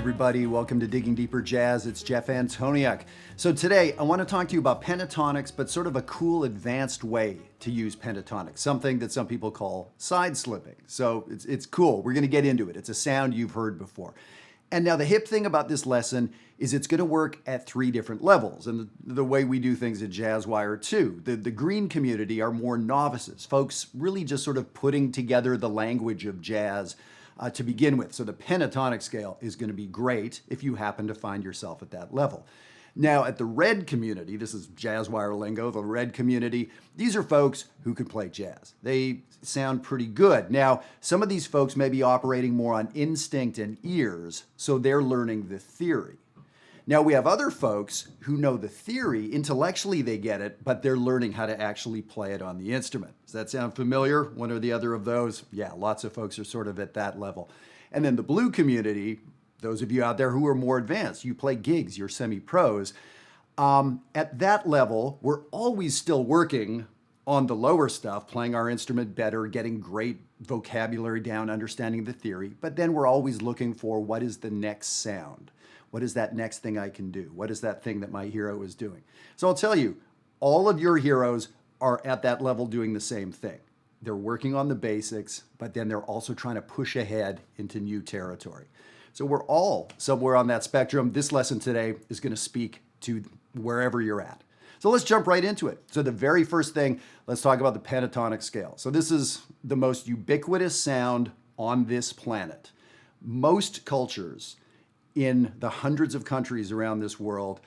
everybody. Welcome to Digging Deeper Jazz. It's Jeff Antoniuk. So today I want to talk to you about pentatonics, but sort of a cool advanced way to use pentatonics, something that some people call side slipping. So it's cool. We're going to get into it. It's a sound you've heard before. And now the hip thing about this lesson is it's going to work at 3 different levels. And the way we do things at Jazzwire too. The green community are more novices, folks really just sort of putting together the language of jazz to begin with. So the pentatonic scale is going to be great if you happen to find yourself at that level. Now at the red community, this is Jazzwire lingo, the red community, these are folks who can play jazz. They sound pretty good. Now, some of these folks may be operating more on instinct and ears, so they're learning the theory. Now we have other folks who know the theory, intellectually they get it, but they're learning how to actually play it on the instrument. Does that sound familiar? One or the other of those? Yeah, lots of folks are sort of at that level. And then the blue community, those of you out there who are more advanced, you play gigs, you're semi-pros. At that level, we're always still working on the lower stuff, playing our instrument better, getting great vocabulary down, understanding the theory, but then we're always looking for what is the next sound? What is that next thing I can do? What is that thing that my hero is doing? So I'll tell you, all of your heroes are at that level doing the same thing. They're working on the basics, but then they're also trying to push ahead into new territory. So we're all somewhere on that spectrum. This lesson today is going to speak to wherever you're at. So let's jump right into it. So the very first thing, let's talk about the pentatonic scale. So this is the most ubiquitous sound on this planet. Most cultures in the hundreds of countries around this world,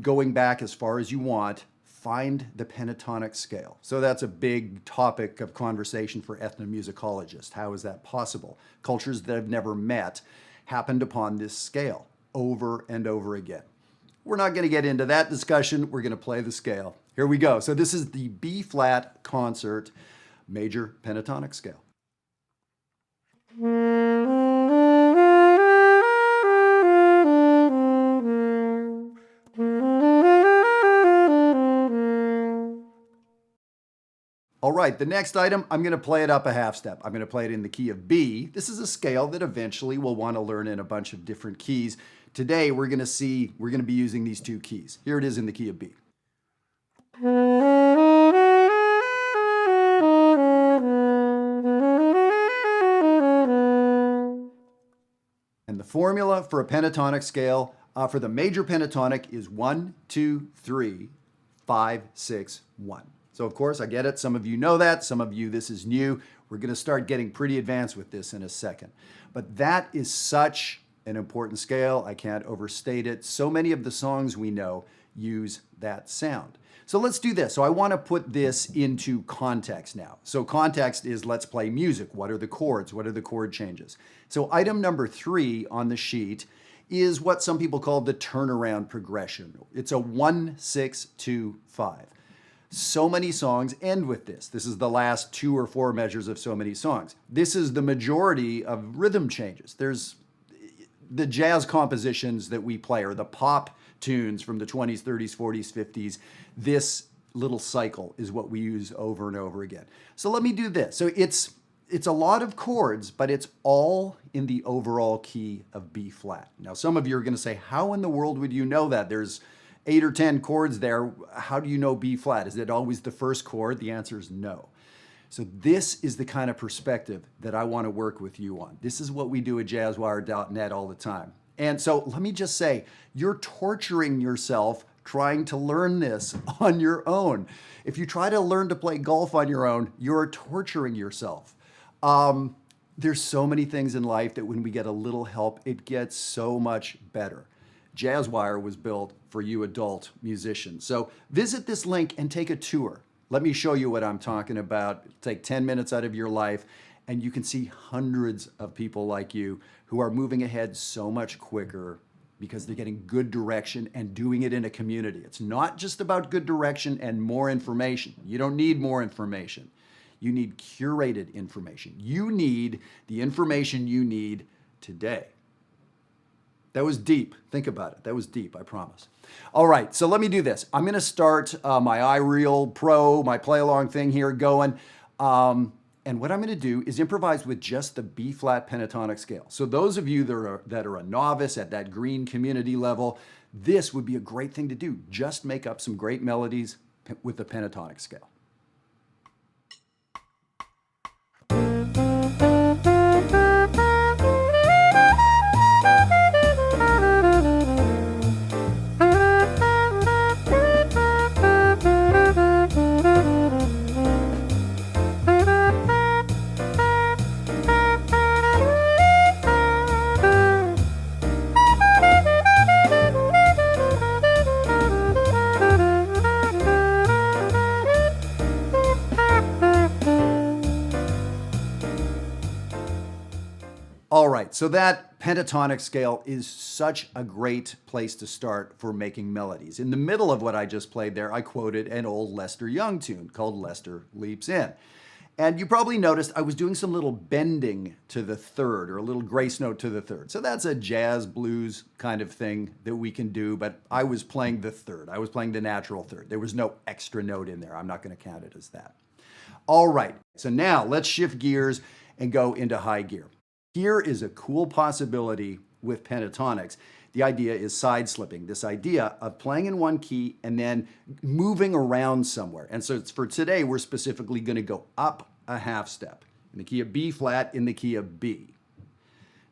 going back as far as you want, find the pentatonic scale. So that's a big topic of conversation for ethnomusicologists. How is that possible? Cultures that have never met happened upon this scale over and over again. We're not going to get into that discussion. We're going to play the scale. Here we go. So this is the B flat concert major pentatonic scale. All right, the next item, I'm going to play it up a half step. I'm going to play it in the key of B. This is a scale that eventually we'll want to learn in a bunch of different keys. Today, we're going to be using these 2 keys. Here it is in the key of B. And the formula for a pentatonic scale for the major pentatonic is 1, 2, 3, 5, 6, 1. So of course, I get it. Some of you know that. Some of you, this is new. We're going to start getting pretty advanced with this in a second. But that is such an important scale. I can't overstate it. So many of the songs we know use that sound. So let's do this. So I want to put this into context now. So context is let's play music. What are the chords? What are the chord changes? So item number 3 on the sheet is what some people call the turnaround progression. It's a 1, 6, 2, 5. So many songs end with this. This is the last 2 or 4 measures of so many songs. This is the majority of rhythm changes. There's the jazz compositions that we play, or the pop tunes from the 20s, 30s, 40s, 50s. This little cycle is what we use over and over again. So let me do this. So it's a lot of chords, but it's all in the overall key of B flat. Now, some of you are going to say, how in the world would you know that? There's 8 or 10 chords there. How do you know B flat? Is it always the first chord? The answer is no. So this is the kind of perspective that I want to work with you on. This is what we do at jazzwire.net all the time. And so let me just say, you're torturing yourself trying to learn this on your own. If you try to learn to play golf on your own, you're torturing yourself. There's so many things in life that when we get a little help, it gets so much better. Jazzwire was built for you adult musicians. So visit this link and take a tour. Let me show you what I'm talking about. Take 10 minutes out of your life, and you can see hundreds of people like you who are moving ahead so much quicker because they're getting good direction and doing it in a community. It's not just about good direction and more information. You don't need more information. You need curated information. You need the information you need today. That was deep. Think about it. That was deep, I promise. All right, so let me do this. I'm going to start my iReal Pro, my play-along thing here going. And And what I'm going to do is improvise with just the B flat pentatonic scale. So those of you that are a novice at that green community level, this would be a great thing to do. Just make up some great melodies with the pentatonic scale. All right, so that pentatonic scale is such a great place to start for making melodies. In the middle of what I just played there, I quoted an old Lester Young tune called Lester Leaps In. And you probably noticed I was doing some little bending to the third, or a little grace note to the third. So that's a jazz blues kind of thing that we can do, but I was playing the third. I was playing the natural third. There was no extra note in there. I'm not going to count it as that. All right, so now let's shift gears and go into high gear. Here is a cool possibility with pentatonics. The idea is side slipping, this idea of playing in one key and then moving around somewhere. And so for today, we're specifically going to go up a half step in the key of B flat in the key of B.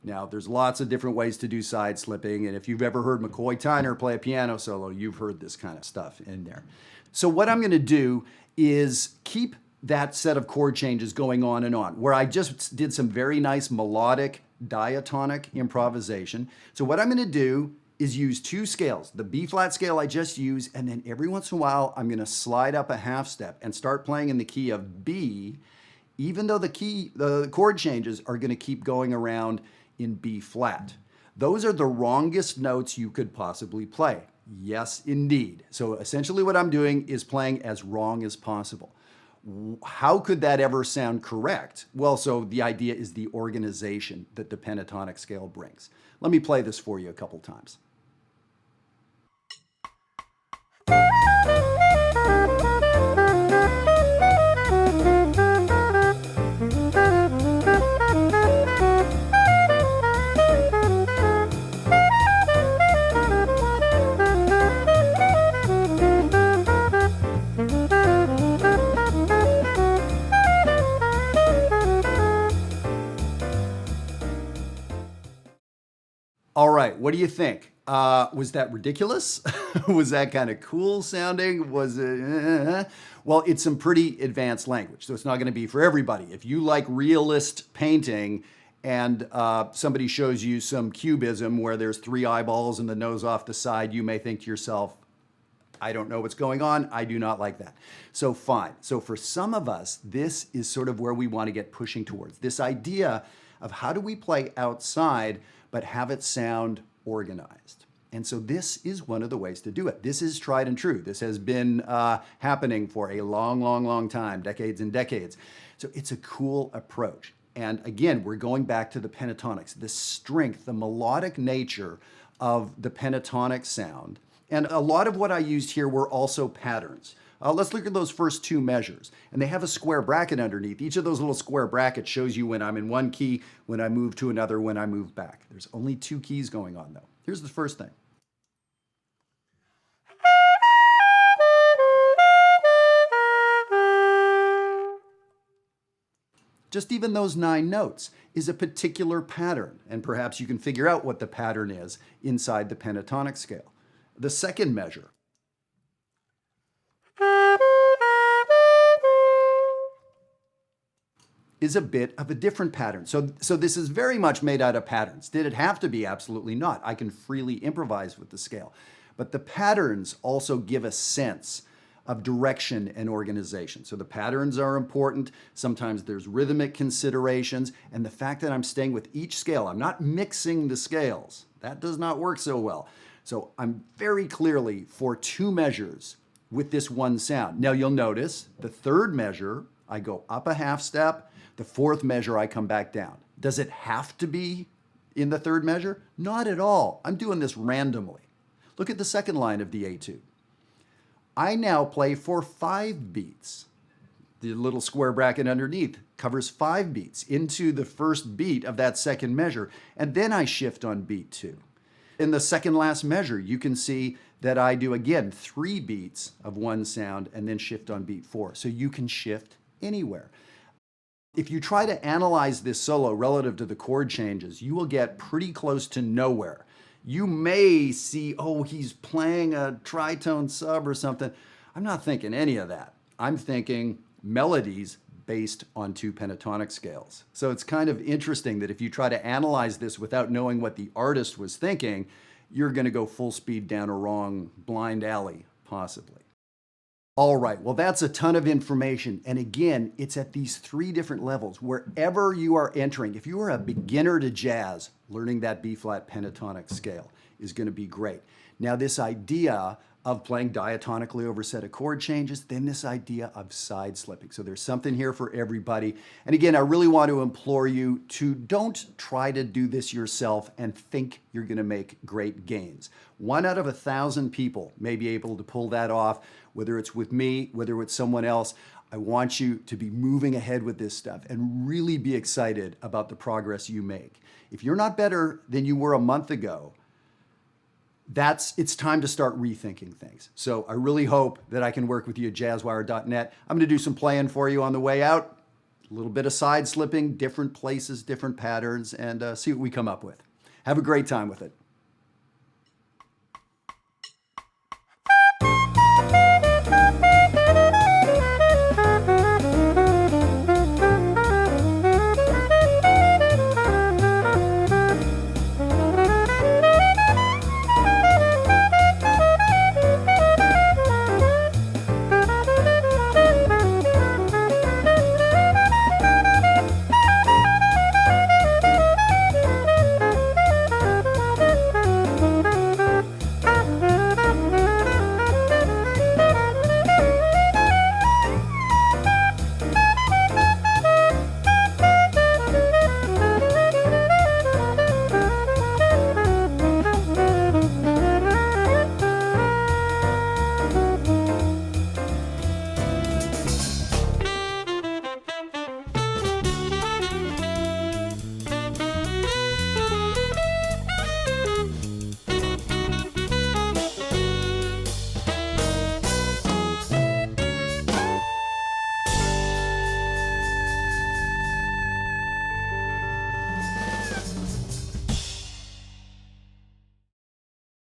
Now, there's lots of different ways to do side slipping, and if you've ever heard McCoy Tyner play a piano solo, you've heard this kind of stuff in there. So what I'm going to do is keep that set of chord changes going on and on, where I just did some very nice melodic diatonic improvisation. So what I'm going to do is use two scales, the B flat scale I just used, and then every once in a while I'm going to slide up a half step and start playing in the key of B, even though the chord changes are going to keep going around in B flat. Those are the wrongest notes you could possibly play. Yes, indeed. So essentially what I'm doing is playing as wrong as possible. How could that ever sound correct? Well, so the idea is the organization that the pentatonic scale brings. Let me play this for you a couple times. All right, what do you think? Was that ridiculous? Was that kind of cool sounding? Was it? Well, it's some pretty advanced language, so it's not going to be for everybody. If you like realist painting and somebody shows you some cubism where there's three eyeballs and the nose off the side, you may think to yourself, I don't know what's going on. I do not like that. So fine. So for some of us, this is sort of where we want to get pushing towards. This idea of how do we play outside but have it sound organized. And so this is one of the ways to do it. This is tried and true. This has been happening for a long, long, long time, decades and decades. So it's a cool approach. And again, we're going back to the pentatonics, the strength, the melodic nature of the pentatonic sound. And a lot of what I used here were also patterns. Let's look at those first two measures. And they have a square bracket underneath. Each of those little square brackets shows you when I'm in one key, when I move to another, when I move back. There's only two keys going on though. Here's the first thing. Just even those 9 notes is a particular pattern, and perhaps you can figure out what the pattern is inside the pentatonic scale. The second measure. Is a bit of a different pattern. So this is very much made out of patterns. Did it have to be? Absolutely not. I can freely improvise with the scale. But the patterns also give a sense of direction and organization. So the patterns are important. Sometimes there's rhythmic considerations. And the fact that I'm staying with each scale, I'm not mixing the scales. That does not work so well. So I'm very clearly for 2 measures with this one sound. Now you'll notice the third measure, I go up a half step. The fourth measure, I come back down. Does it have to be in the third measure? Not at all. I'm doing this randomly. Look at the second line of the etude. I now play for 5 beats. The little square bracket underneath covers 5 beats into the first beat of that second measure, and then I shift on beat 2. In the second last measure, you can see that I do, again, 3 beats of one sound and then shift on beat 4. So you can shift anywhere. If you try to analyze this solo relative to the chord changes, you will get pretty close to nowhere. You may see, oh, he's playing a tritone sub or something. I'm not thinking any of that. I'm thinking melodies based on 2 pentatonic scales. So it's kind of interesting that if you try to analyze this without knowing what the artist was thinking, you're going to go full speed down a wrong blind alley, possibly. All right, well, that's a ton of information. And again, it's at these 3 different levels. Wherever you are entering, if you are a beginner to jazz, learning that B-flat pentatonic scale is going to be great. Now, this idea of playing diatonically over a set of chord changes, then this idea of side slipping. So there's something here for everybody. And again, I really want to implore you to don't try to do this yourself and think you're going to make great gains. 1 out of 1,000 people may be able to pull that off, whether it's with me, whether it's someone else. I want you to be moving ahead with this stuff and really be excited about the progress you make. If you're not better than you were a month ago, it's time to start rethinking things. So I really hope that I can work with you at jazzwire.net. I'm going to do some playing for you on the way out, a little bit of side slipping, different places, different patterns, and see what we come up with. Have a great time with it.